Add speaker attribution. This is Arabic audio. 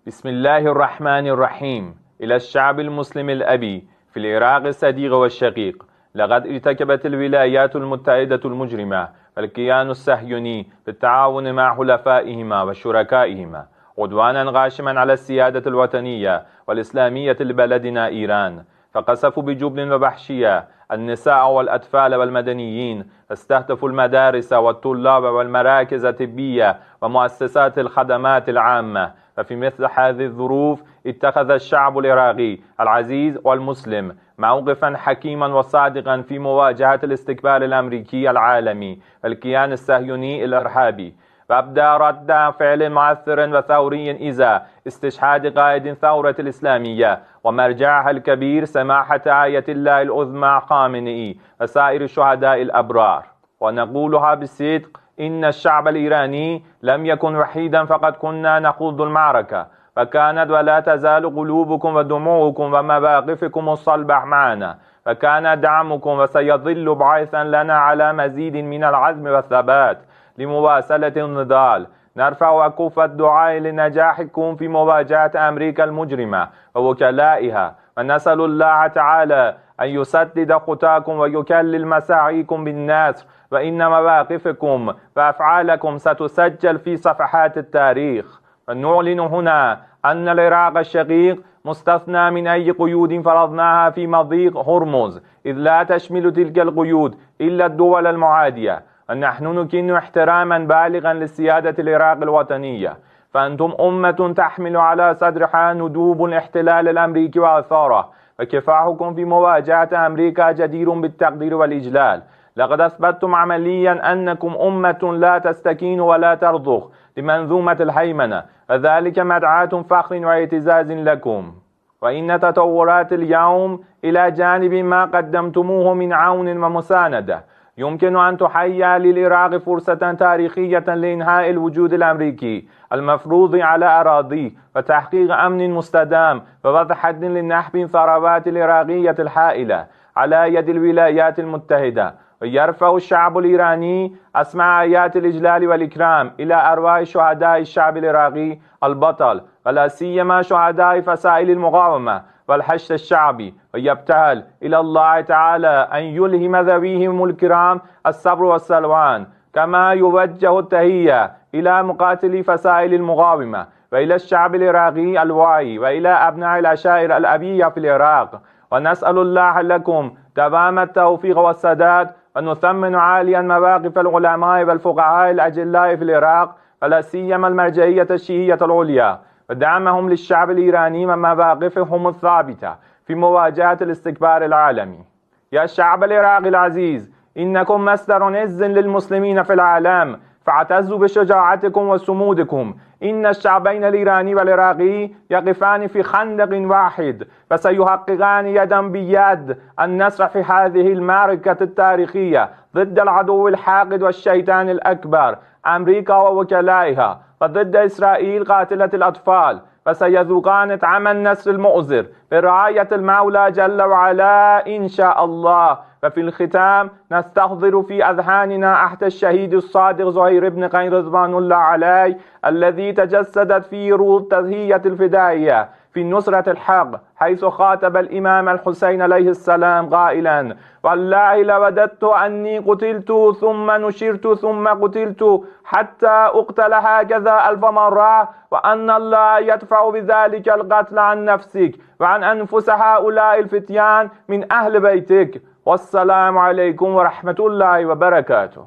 Speaker 1: بسم الله الرحمن الرحيم. إلى الشعب المسلم الأبي في العراق الصديق والشقيق، لقد ارتكبت الولايات المتحدة المجرمة والكيان الصهيوني بالتعاون مع حلفائهما وشركائهما عدوانا غاشما على السيادة الوطنية والإسلامية لبلدنا إيران، فقصفوا بجبن ووحشية النساء والأطفال والمدنيين، فاستهدفوا المدارس والطلاب والمراكز الطبية ومؤسسات الخدمات العامة. ففي مثل هذه الظروف اتخذ الشعب العراقي العزيز والمسلم موقفا حكيما وصادقا في مواجهة الاستكبار الأمريكي العالمي والكيان الصهيوني الإرهابي، وأبدى رد فعل مؤثر وثوري إزاء استشهاد قائد الثورة الإسلامية ومرجعها الكبير سماحة آية الله العظمى خامنئي وسائر الشهداء الأبرار. ونقولها بالصدق: إن الشعب الإيراني لم يكن وحيدا، فقد كنا نخوض المعركة، فكانت ولا تزال قلوبكم ودموعكم ومواقفكم الصلبة معنا، فكان دعمكم وسيظل باعثا لنا على مزيد من العزم والثبات لمواصلة النضال. نرفع أكف الدعاء لنجاحكم في مواجهة أمريكا المجرمة ووكلائها، ونسأل الله تعالى أن يسدد خطاكم ويكلل مساعيكم بالنصر، وإن مواقفكم وأفعالكم ستسجل في صفحات التاريخ. ونعلن هنا أن العراق الشقيق مستثنى من أي قيود فرضناها في مضيق هرمز، إذ لا تشمل تلك القيود إلا الدول المعادية. ونحن نكن احتراما بالغا لسيادة العراق الوطنية، فأنتم أمة تحمل على صدرها ندوب الاحتلال الأمريكي وآثاره، وكفاحكم في مواجهة أمريكا جدير بالتقدير والإجلال. لقد أثبتتم عمليا أنكم أمة لا تستكين ولا ترضخ لمنظومة الهيمنة، وذلك مدعاة فخر واعتزاز لكم. وإن تطورات اليوم إلى جانب ما قدمتموه من عون ومساندة يمكن أن تهيئ للعراق فرصة تاريخية لإنهاء الوجود الأمريكي المفروض على أراضيه، وتحقيق أمن مستدام ووضع حد لنهب الثروات العراقية الهائلة على يد الولايات المتحدة. ويرفع الشعب الإيراني أسمع آيات الإجلال والإكرام إلى أرواح شهداء الشعب العراقي البطل، ولا سيما شهداء فصائل المقاومة والحشد الشعبي، ويبتهل إلى الله تعالى أن يلهم ذويهم الكرام الصبر والسلوان. كما يوجه التحية إلى مقاتلي فصائل المقاومة وإلى الشعب العراقي الواعي وإلى أبناء العشائر الأبية في العراق، ونسأل الله لكم دوام التوفيق والسداد. ونثمن عاليا مواقف العلماء والفقهاء الأجلاء في العراق، ولا سيما المرجعية الشيعية العليا، ودعمهم للشعب الإيراني ومواقفهم الثابتة في مواجهة الاستكبار العالمي. يا الشعب العراقي العزيز، إنكم مصدر عز للمسلمين في العالم، فاعتزوا بشجاعتكم وصمودكم. إن الشعبين الإيراني والعراقي يقفان في خندق واحد، فسيحققان يدا بيد النصر في هذه المعركة التاريخية ضد العدو الحاقد والشيطان الأكبر أمريكا ووكلائها، وضد إسرائيل قاتلة الأطفال، فسيذوقان طعم النصر المؤزر برعاية المولى جل وعلا إن شاء الله. وفي الختام نستحضر في أذهاننا عهد الشهيد الصادق زهير بن قين رضوان الله عليه، الذي تجسدت فيه روح التضحية الفدائية في نصرة الحق، حيث خاطب الإمام الحسين عليه السلام قائلا: والله لوددت أني قتلت ثم نشرت ثم قتلت حتى أقتل هكذا 1000 مرة، وأن الله يدفع بذلك القتل عن نفسك وعن أنفس هؤلاء الفتيان من أهل بيتك. والسلام عليكم ورحمة الله وبركاته.